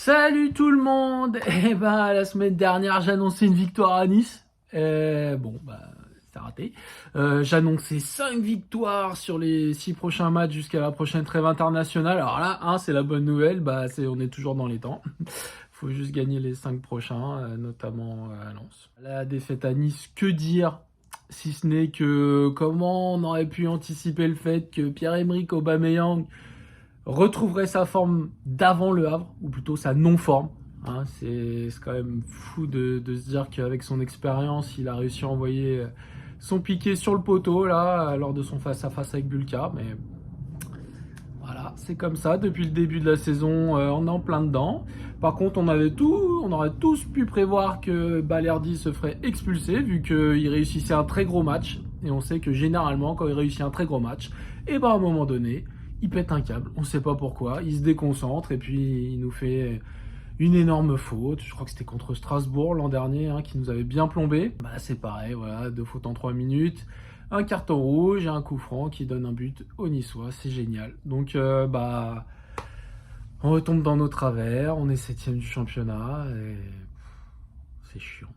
Salut tout le monde. La semaine dernière, j'annonçais une victoire à Nice. C'est raté. J'annonçais 5 victoires sur les 6 prochains matchs jusqu'à la prochaine trêve internationale. Alors là, c'est la bonne nouvelle. On est toujours dans les temps. Faut juste gagner les 5 prochains, notamment à Lens. La défaite à Nice, que dire? Si ce n'est que comment on aurait pu anticiper le fait que Pierre-Emerick Aubameyang retrouverait sa forme d'avant Le Havre, ou plutôt sa non-forme. C'est quand même fou de se dire qu'avec son expérience, il a réussi à envoyer son piqué sur le poteau là lors de son face-à-face avec Bulka. Mais voilà, c'est comme ça. Depuis le début de la saison, on est en plein dedans. Par contre, on aurait tous pu prévoir que Balerdi se ferait expulser vu qu'il réussissait un très gros match. Et on sait que généralement, quand il réussit un très gros match, à un moment donné, il pète un câble. On ne sait pas pourquoi. Il se déconcentre et puis il nous fait une énorme faute. Je crois que c'était contre Strasbourg l'an dernier qui nous avait bien plombé. C'est pareil, voilà, 2 fautes en 3 minutes. Un carton rouge et un coup franc qui donne un but aux Niçois. C'est génial. Donc, on retombe dans nos travers. On est 7e du championnat et c'est chiant.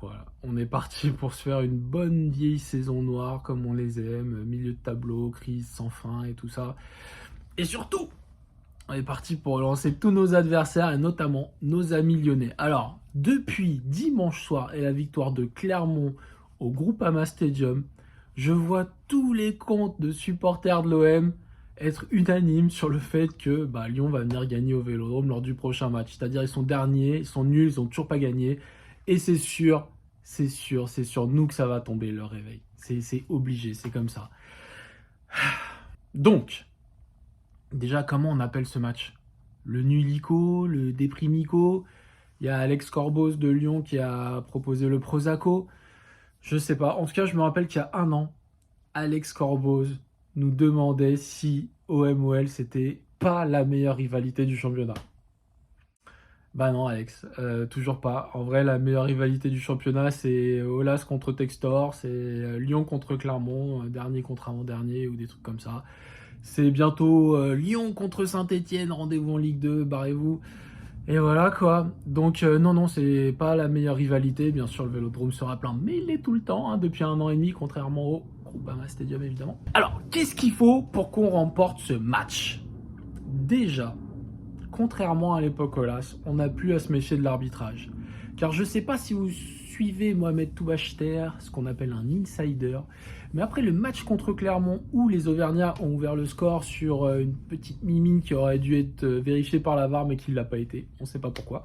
Voilà, on est parti pour se faire une bonne vieille saison noire comme on les aime, milieu de tableau, crise sans fin et tout ça. Et surtout, on est parti pour relancer tous nos adversaires et notamment nos amis lyonnais. Alors, depuis dimanche soir et la victoire de Clermont au Groupama Stadium, je vois tous les comptes de supporters de l'OM être unanimes sur le fait que Lyon va venir gagner au Vélodrome lors du prochain match. C'est-à-dire ils sont derniers, ils sont nuls, ils n'ont toujours pas gagné. Et c'est sur nous que ça va tomber le réveil. C'est obligé, c'est comme ça. Donc, déjà, comment on appelle ce match? Le nulico, le déprimico? Il y a Alex Corbos de Lyon qui a proposé le Prozaco. Je sais pas. En tout cas, je me rappelle qu'il y a un an, Alex Corbos nous demandait si OM-OL c'était pas la meilleure rivalité du championnat. Bah non, Alex, toujours pas. En vrai, la meilleure rivalité du championnat, c'est Aulas contre Textor, c'est Lyon contre Clermont, dernier contre avant-dernier ou des trucs comme ça. C'est bientôt Lyon contre Saint-Etienne, rendez-vous en Ligue 2, barrez-vous. Et voilà quoi. Donc non, c'est pas la meilleure rivalité. Bien sûr, le Vélodrome sera plein, mais il est tout le temps, depuis 1 an et demi, contrairement au Groupama Stadium évidemment. Alors, qu'est-ce qu'il faut pour qu'on remporte ce match? Déjà, contrairement à l'époque Olas, on n'a plus à se méfier de l'arbitrage. Car je ne sais pas si vous suivez Mohamed Toubachter, ce qu'on appelle un insider, mais après le match contre Clermont où les Auvergnats ont ouvert le score sur une petite mimine qui aurait dû être vérifiée par la VAR mais qui ne l'a pas été, on ne sait pas pourquoi,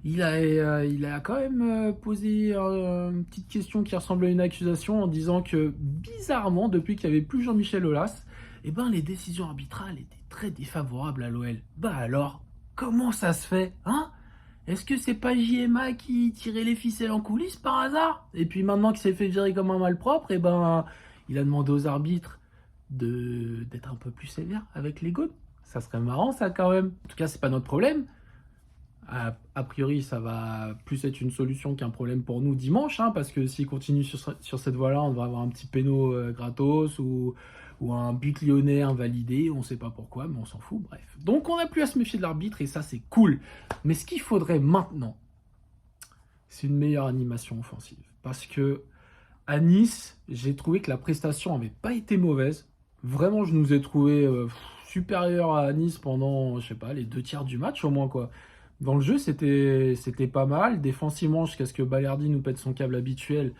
il a quand même posé une petite question qui ressemble à une accusation en disant que bizarrement, depuis qu'il n'y avait plus Jean-Michel Aulas, les décisions arbitrales étaient très défavorables à l'OL. Alors, comment ça se fait, Est-ce que c'est pas JMA qui tirait les ficelles en coulisses par hasard? Et puis maintenant qu'il s'est fait virer comme un malpropre, il a demandé aux arbitres d'être un peu plus sévères avec les goals. Ça serait marrant ça quand même. En tout cas, c'est pas notre problème. A priori, ça va plus être une solution qu'un problème pour nous dimanche, parce que s'il continue sur cette voie-là, on devrait avoir un petit péno gratos ou un but lyonnais invalidé, on ne sait pas pourquoi, mais on s'en fout, bref. Donc on n'a plus à se méfier de l'arbitre et ça c'est cool. Mais ce qu'il faudrait maintenant, c'est une meilleure animation offensive. Parce que à Nice, j'ai trouvé que la prestation n'avait pas été mauvaise. Vraiment, je nous ai trouvé supérieurs à Nice pendant, je sais pas, les 2 tiers du match au moins, quoi. Dans le jeu, c'était pas mal. Défensivement, jusqu'à ce que Balerdi nous pète son câble habituel,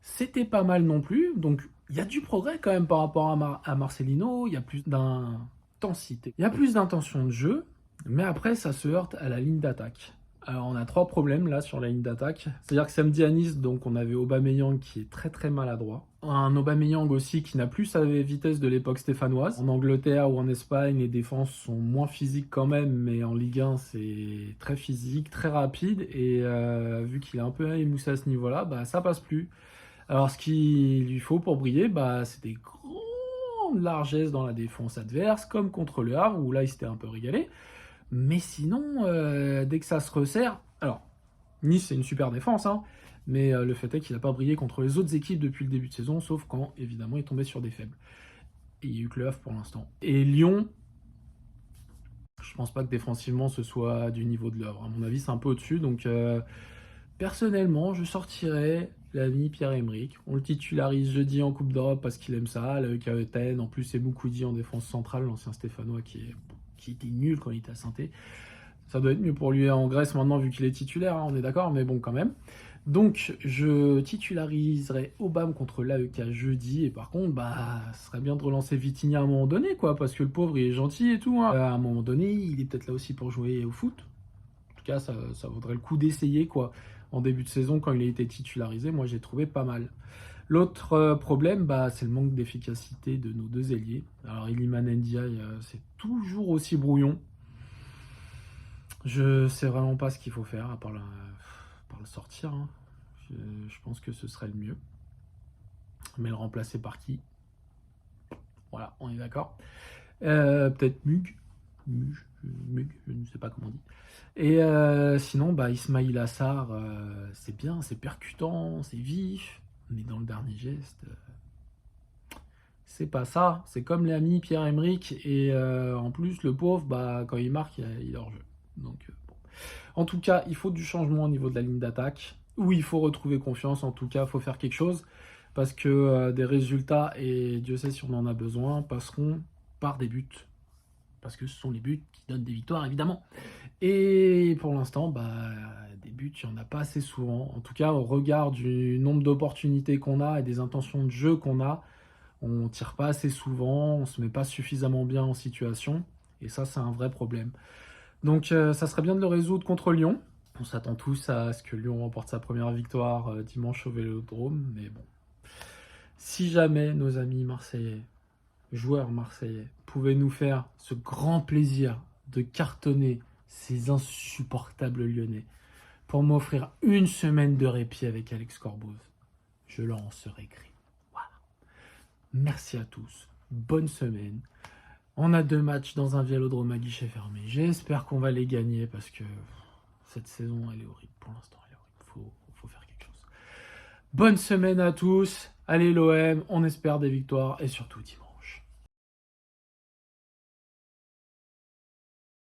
c'était pas mal non plus. Donc, il y a du progrès quand même par rapport à Marcelino. Il y a plus d'intensité. Il y a plus d'intention de jeu, mais après, ça se heurte à la ligne d'attaque. Alors, on a 3 problèmes là sur la ligne d'attaque. C'est-à-dire que samedi à Nice, donc, on avait Aubameyang qui est très très maladroit. Un Aubameyang aussi qui n'a plus sa vitesse de l'époque stéphanoise. En Angleterre ou en Espagne, les défenses sont moins physiques quand même, mais en Ligue 1, c'est très physique, très rapide. Et vu qu'il est un peu émoussé à ce niveau-là, ça passe plus. Alors, ce qu'il lui faut pour briller, c'est des grandes largesses dans la défense adverse, comme contre le Havre, où là, il s'était un peu régalé. Mais sinon, dès que ça se resserre... Alors, Nice, c'est une super défense, mais le fait est qu'il n'a pas brillé contre les autres équipes depuis le début de saison, sauf quand, évidemment, il est tombé sur des faibles. Et il n'y a eu que le Havre pour l'instant. Et Lyon, je Je pense pas que défensivement ce soit du niveau de l'œuvre. À mon avis, c'est un peu au-dessus. Donc, personnellement, je sortirais l'ami Pierre-Emerick. On le titularise jeudi en Coupe d'Europe parce qu'il aime ça. Le Kaeten, en plus, c'est Moukoudi en défense centrale, l'ancien Stéphanois qui était nul quand il était à Saint-Étienne. Ça doit être mieux pour lui en Grèce maintenant vu qu'il est titulaire, hein, on est d'accord, mais bon quand même. Donc je titulariserai Aubame contre l'AEK jeudi, et par contre, bah, ce serait bien de relancer Vitinha à un moment donné, quoi, parce que le pauvre il est gentil et tout, hein. À un moment donné, il est peut-être là aussi pour jouer au foot. En tout cas, ça vaudrait le coup d'essayer, quoi. En début de saison, quand il a été titularisé, moi j'ai trouvé pas mal. L'autre problème, bah, c'est le manque d'efficacité de nos deux ailiers. Alors Iliman Ndiaye, c'est toujours aussi brouillon. Je sais vraiment pas ce qu'il faut faire à part le sortir, hein. Je pense que ce serait le mieux. Mais le remplacer par qui? Voilà, on est d'accord. Peut-être Mug, je ne sais pas comment on dit. Et sinon, bah, Ismail Assar, c'est bien, c'est percutant, c'est vif, mais dans le dernier geste, c'est pas ça. C'est comme l'ami Pierre-Emerick, et en plus, le pauvre, bah, quand il marque, il est hors jeu. Donc, bon. En tout cas, il faut du changement au niveau de la ligne d'attaque, ou il faut retrouver confiance. En tout cas, il faut faire quelque chose, parce que des résultats, et Dieu sait si on en a besoin, passeront par des buts. Parce que ce sont les buts qui donnent des victoires, évidemment. Et pour l'instant, bah, des buts, il n'y en a pas assez souvent. En tout cas, au regard du nombre d'opportunités qu'on a et des intentions de jeu qu'on a, on ne tire pas assez souvent, on ne se met pas suffisamment bien en situation. Et ça, c'est un vrai problème. Donc, ça serait bien de le résoudre contre Lyon. On s'attend tous à ce que Lyon remporte sa première victoire dimanche au Vélodrome. Mais bon, si jamais nos amis marseillais, joueurs marseillais, pouvaient nous faire ce grand plaisir de cartonner ces insupportables Lyonnais pour m'offrir une semaine de répit avec Alex Corboz, je leur en serais gré. Voilà. Merci à tous. Bonne semaine. On a 2 matchs dans un Vélodrome à guichet fermé. J'espère qu'on va les gagner parce que cette saison, elle est horrible. Pour l'instant, elle est horrible. Faut faire quelque chose. Bonne semaine à tous. Allez l'OM, on espère des victoires et surtout dimanche.